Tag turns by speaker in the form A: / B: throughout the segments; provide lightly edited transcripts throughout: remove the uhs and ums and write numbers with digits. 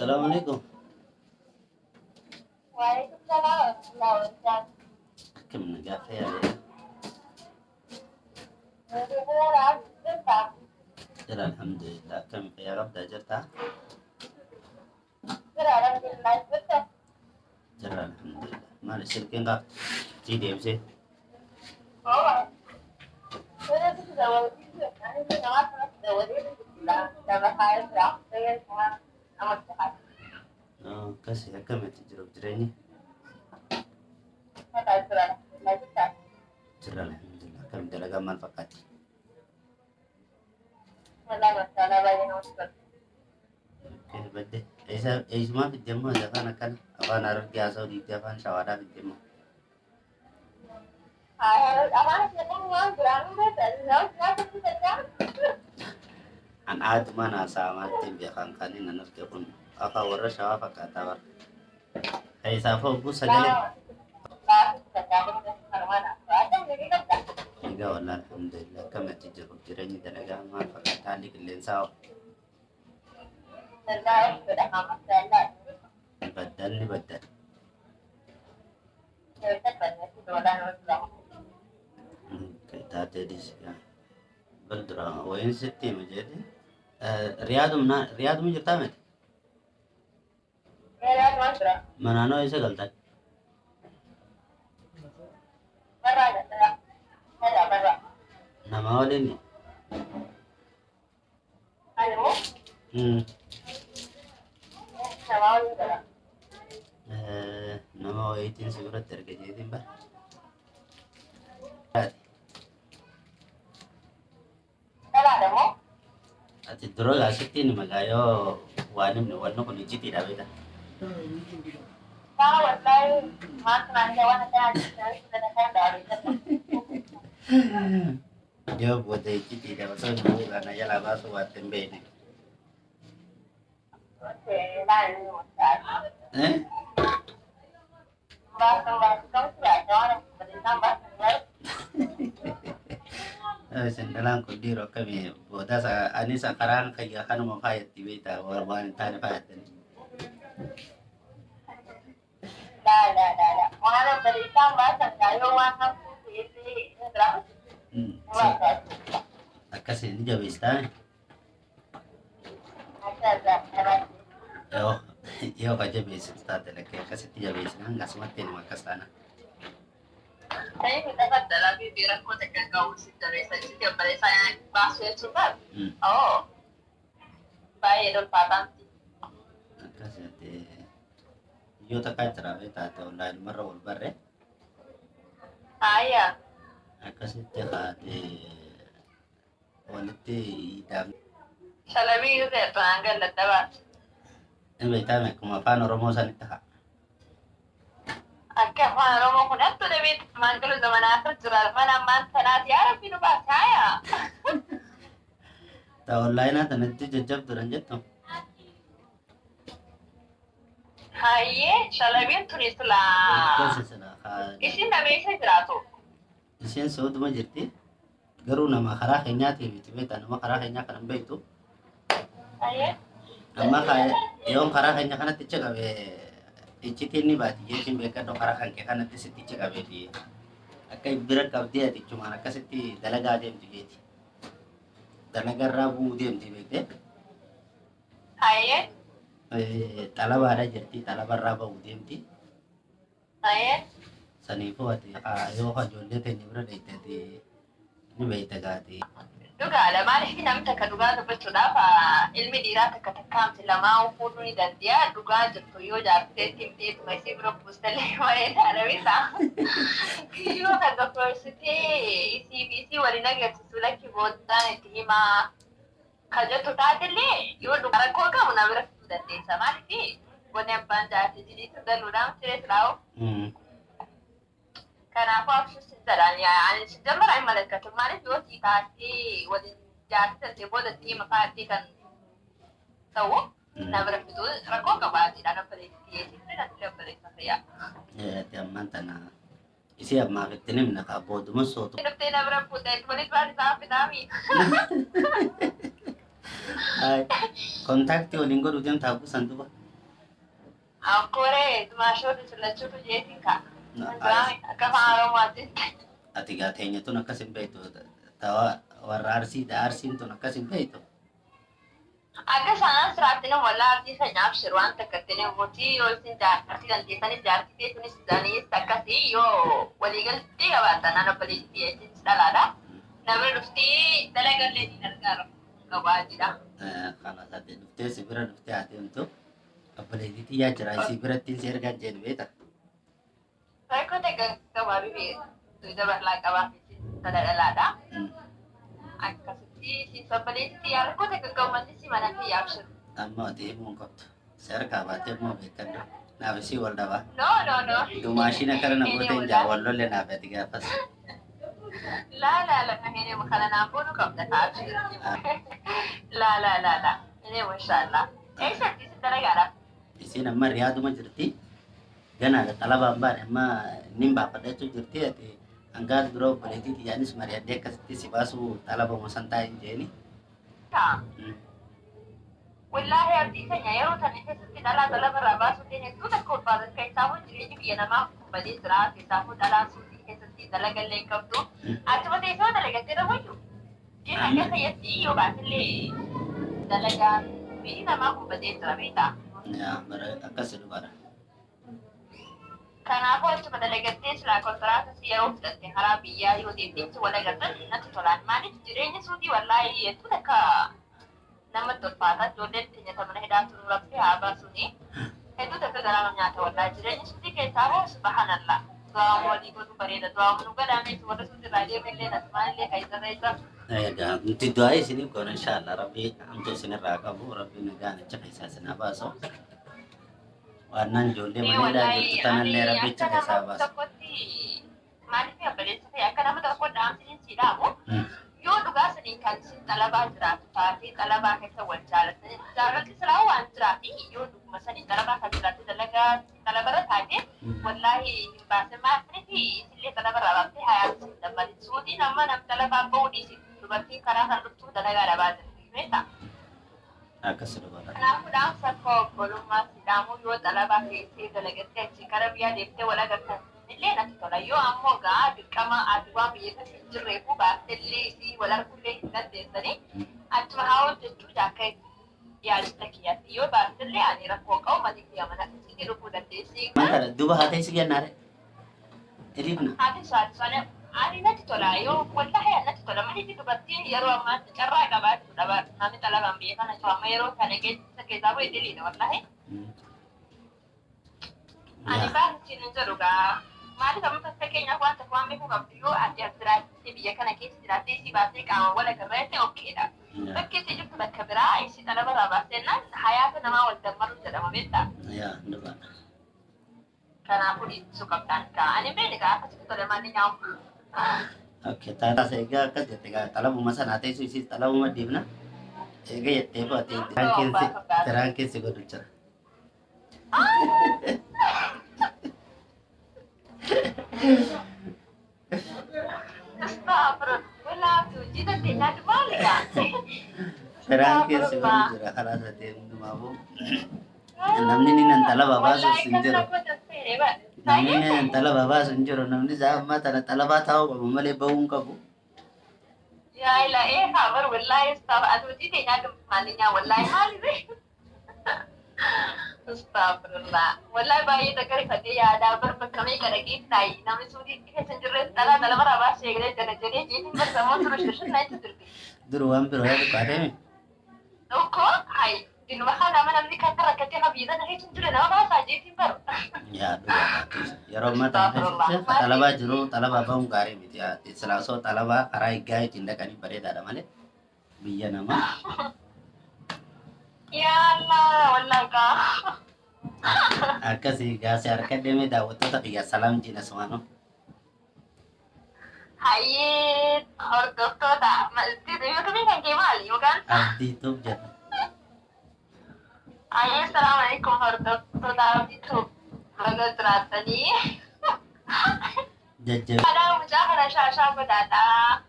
A: Assalamualaikum.
B: Waalaikumsalam warahmatullahi wabarakatuh.
A: Kam nagafay ali.
B: Kedengeran, bentar.
A: Jara alhamdulillah. Kam kaya rabda jarta?
B: Kedengeran jelas betul.
A: Jara alhamdulillah. Mali shirkin ka. GDMC.
B: Oh, saya tuh sudah wajib. Nanti saya nggak pernah sudah wajib. Bilang, sama saya sudah saya sama amat sehat.
A: Oh, kasi kam tijrub jirani.
B: Saya tahu sudah lanjutkan.
A: Jara alhamdulillah. Kam dalaga manfaati.
B: Masalah banyak unsur.
A: Okay, badde. Isma fi jamma da kana kan afan arki asaw di afan shawada fi jamma.
B: Apa sih yang mau bilang betul? Nggak bisa.
A: An aad mana sama timbi kan kanin nanar ke kun aka warra shawa fa kata war. Ay safa bu sagale. Iga wala alhamdulillah kam tijrub jirani dalaga manfaati ali killen saw. Badal li badal. Kita tadi sih. Beldra, wain sitti mujadi. Riyad mu jirta met. Manano isa galta. Nama wali ni. Nama waitin surat terkejadian ba. Ati droga sitti ni magayo wanim ni wanno kun ijiti da beta. Dia buat ijiti da basa ni kana yala basu watin be ni. Eh? Sendalang ko diro kami boda sa ani sa karang kaya kanu mo kaya tibeta warwan tani payat ni. Akasi ni jawista. Yo kaje besita teleke kasi ti jawista nang gasmatin makastana.
B: Saya minta kata lagi biar aku tekan kau dari saya pada saya bahasa cepat. Oh, baik dulu patang.
A: Akasi ti yo takai terawe tata online marawal barre.
B: Ayah.
A: Akasi ti khati waliti dam.
B: Salabi itu terangkan letak.
A: Ebe tame kuma pano romosa ni taha.
B: Akka romo kunattu David mangalu zaman akhir jural mana mantanat ya Rabbi nu bahaya.
A: Ta online ata nanti jajab turanjat to.
B: Haye, salabi itu nisla.
A: Kasi sana ka.
B: Isin nabi saya jerato.
A: Isen sod ma jirti. Garu nama khara khenya ti biti beta nama khara khenya kan be itu.
B: Haye.
A: Amma kaya yung khara khenya kana ticha gabe. Iciti ni bati yetin beka do khara khanke kana ti ticha gabe di. Akai birak ka dia ti cuma nakasiti dalaga dem ti beti. Dalaga rabu dem ti bete.
B: Haye.
A: Talaba ada jirti talaba rabu dem ti.
B: Haye.
A: Sani po ati ayo ka jonde te ni brada ite ni beta gati.
B: Duga alamani namta ka duga da baccu da fa ilmi dira ta ka takam tilama ko ni da dia duga jatto yo jar te tim te mai si bro pustale mai da ravisa yo ka da university ECBC wali na ga sula ki botta ne tima ka jatto ta delle yo duga ko ka mun avra da te samati woni banda ti di tu da lura tire trao kanaafuu absuusidhaan yaa'anii sidamaraan malakkatu maaliif yoo xiqqaatee waliin jaartante boodatti makaatti kan ta'u nama raffitu rakkoo qabaatidha nama faleessitii natti dabaleessa fayyaa.
A: Ti amman tana isi amma fittinim na ka bodu masoto.
B: Daftee nama raffutee waliin waan isaa fitaami.
A: Ay kontakti waliin godhu deemtaa buusan duba.
B: Ankore tumaashota silachuutu jeetiin ka.
A: No,
B: Akka afaan Oromootiin.
A: ati gaa teenya tun akkas hin beektu. Tawa warra arsiidha. Arsiin tun akkas hin beektu.
B: Akka sanaan siraatti nama wallaa artii sanyaaf shiru waan takkatti namooti yoo isin jaartii dandeessanis jaartii keessunis isaaniis akkasii yoo waliigalatti qabaatan naannoo obboleettii jechuunis dhalaadha. Namni dhuftii dalagallee ni gargaara qabaa jira.
A: Kana sadde dhuftee si bira dhuftee ati himtu obboleettii xiyyaa jira isii birattiin si ergaa jedhu beekta.
B: Rakkoo ta'e gabaabii beeku dabalaa qabaa fi dhalaadha. Akkasitti si obboleettii yaa rakkoo ta'e gaggabamanni si mana fi yaabshiru.
A: Amma ati himuu hin qabdu. Si harkaa baatee immoo beekadhu. Naaf isii wal dhabaa.
B: No.
A: Dumaashina kana namoota hin jaawwallolle naaf ati gaafas.
B: La kahene makala na bono kam da ta ci la ine masha Allah sai disi dalagara
A: Isiin amma riyaaduma jirti. Ganaadha xalabaan baane amma nin baafadhachuu jirti ati hangaas dura obboleettii xiyyaanis mari'addee akkasitti si baasuu xalabama san taa'in jeeni.
B: ta wallahi abdi sanya yaro ta ne sai dala barra ba su ne su da ko ba kai samu jiri ji yana ma ba dai sira sai samu dala su keessatti dalagallee qabdu achuma teessoo dalagattee rabayyu jecha akka fayyatti yoo baasillee dalagaan fi namaa hubbatee jira beektaa.
A: Bara akkasi dhugara.
B: Kanaafuu achuma dalagattee silaa kontiraata yeroo fudhatte karaa biyyaa yoo deemteetti wal agartan natti tolaan maaliif jireenya suutii wallaahi hedduu takka namatti ulfaata ijoolleen keenya tamana hidhaa turuu rabbee haa baasuni hedduu takka garaa nyaata wallaahi jireenya suutii keessaa hoo subhanallah. Doa wali ko pareda doa munu kada me tu wala suti raje melle na smalle kai tarayta
A: Egaa nuti du'aa isiniif goona inshallah rabbi amtu isinirraa qabu rabbi nagaan acha keessaa isin haa baasu. Waan ijoollee maneedhaa jirtu tanallee rabbi acha keessaa haa baasu.
B: Maaliif abbadeessa ta'e akka nama tokko dhaamsiin si dhaabu yoo dhugaa sanii kan si xalabaa jiraatu taatee xalabaa keessa wal jaalatanii jaalalli silaa waan jiraati yoo dhuguma sanii xalabaa kan jiraatu dalagaa xalabarra taatee wallaahi hin baase maaliif isillee xalabarraa baaftee hayaatu dabbali suutii nama nam xalabaa ba'uu dhiisi dubartiin karaa kan dhuftuu dalagaa dhabaa jirti beektaa.
A: Akkasi dhugara.
B: Kanaafuu dhaamsa koo obbolummaa si dhaamuu yoo xalabaa keessee dalagattee achi gara biyyaa deemtee wal agartan illee natti tola yoo ammoo gaa dirqama aduwaa biyya keessa hin jirreefu baaftellee isii wal argullee hin dandeessanii achuma haa hojjechuu jaakka yaadista kiyyaatti yoo baaftellee ani rakkoo qabu matii kiyya mana keessatti dhufuu dandeessi.
A: Mantara duba haa ta'e si kennaare. Eliifna.
B: Haati saani ani natti tola yoo wallahi natti tola maliif dubartiin yeroo ammaa carraa qabaatu dhaba namni xalabaan biyya kana jiru amma yeroo kana keessaa bu'e diliidha wallahi. Ani baasiin hin jedhu gaa. Maaliif amma fakkeenyaaf waan tokko waan beekuu qabdu yoo addi jiraatti biyya kana keessa jiraattee si baasee qaama wal agarreetti okkeedha. Bakki itti jirtu bakka biraa isi xalabarraa baasennaan hayaata namaa wal dammaru jedhama beektaa.
A: Yaa dhugaadha.
B: Kanaafuu dhiisuu qabdaan kaa ani beekni kaa akkasitti tole manni nyaamu.
A: Oke, taras egaa akkas jette egaa xalabuma sana ta'e isiis xalabuma dhiibna. Egaa jettee baatee tiraan keessi godhu jira. Tiraan keessi godhu jira karaa satee hundumaafuu. Namni ni intala babaasus hin jiru. Namni ni intala babaasu hin jiru. Namni isaa ammaa tana xalabaa taa'uu qabu malee bahuu hin qabu.
B: Yaa ilaa kabar wallahi ustaaf atuutii teenyaa gammaaniyaa wallahi maali Astagfirullah. Wallahi baay'ee dhaggeeffatee yaadaa bakkamee kadhagee taa'e namni suutii keessa hin jirre dhala bara baasee eegalee jala jedhee jeetiin barsamoo ture shushin natti turte.
A: Duru waan biroo yaadu qaadame.
B: Tokko hayi dinuma kana namni kan rakkatee habiisan hin jirre nama baasaa jeetiin baru.
A: Yaa dhugaa yeroo ammaa tana xalabaa jiru xalabaa bahuun gaarii miti. Silaasoo xalabaa karaa eeggaa ittiin dhaqanii bareedaadha malee biyya namaa.
B: Ya Allah, wallahi ka.
A: Akkasii gaasee harka deemee daawwattoota biyya salaam jiina sumaanoo.
B: Hayyee hordoftoota yuutuubii kan kee maali yookaan?
A: Abdiituuf jedha.
B: Hayyee salaamu alaikum hordoftoota abdiituuf baga jiraatanii.
A: Jajjabe.
B: Haadha mucaa kana shaashaa godaadhaa.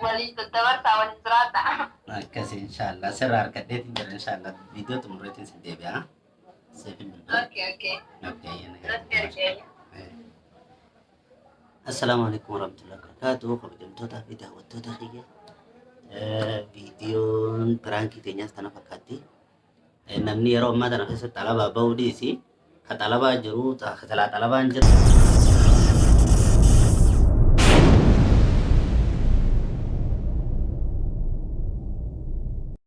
B: Waliin daddabarsaa waliin jiraata.
A: Akkasii inshaallah sirraa harkadheetiin jira inshaallah viidiyoo xumureetiin sin deebi'a. Seefin
B: Oke, oke.
A: Oke, ini.
B: Nanti argee.
A: Assalamualaikum warahmatullahi wabarakatuh. Kabajamtoota fi daawwattoota kiyya. Viidiyoon piraanki keenyaas kana fakkaatti. Namni yeroo ammaa kana keessatti xalabaa bahuu dhiisi. Ka xalabaa jiru, ka jalaa xalabaan jiru.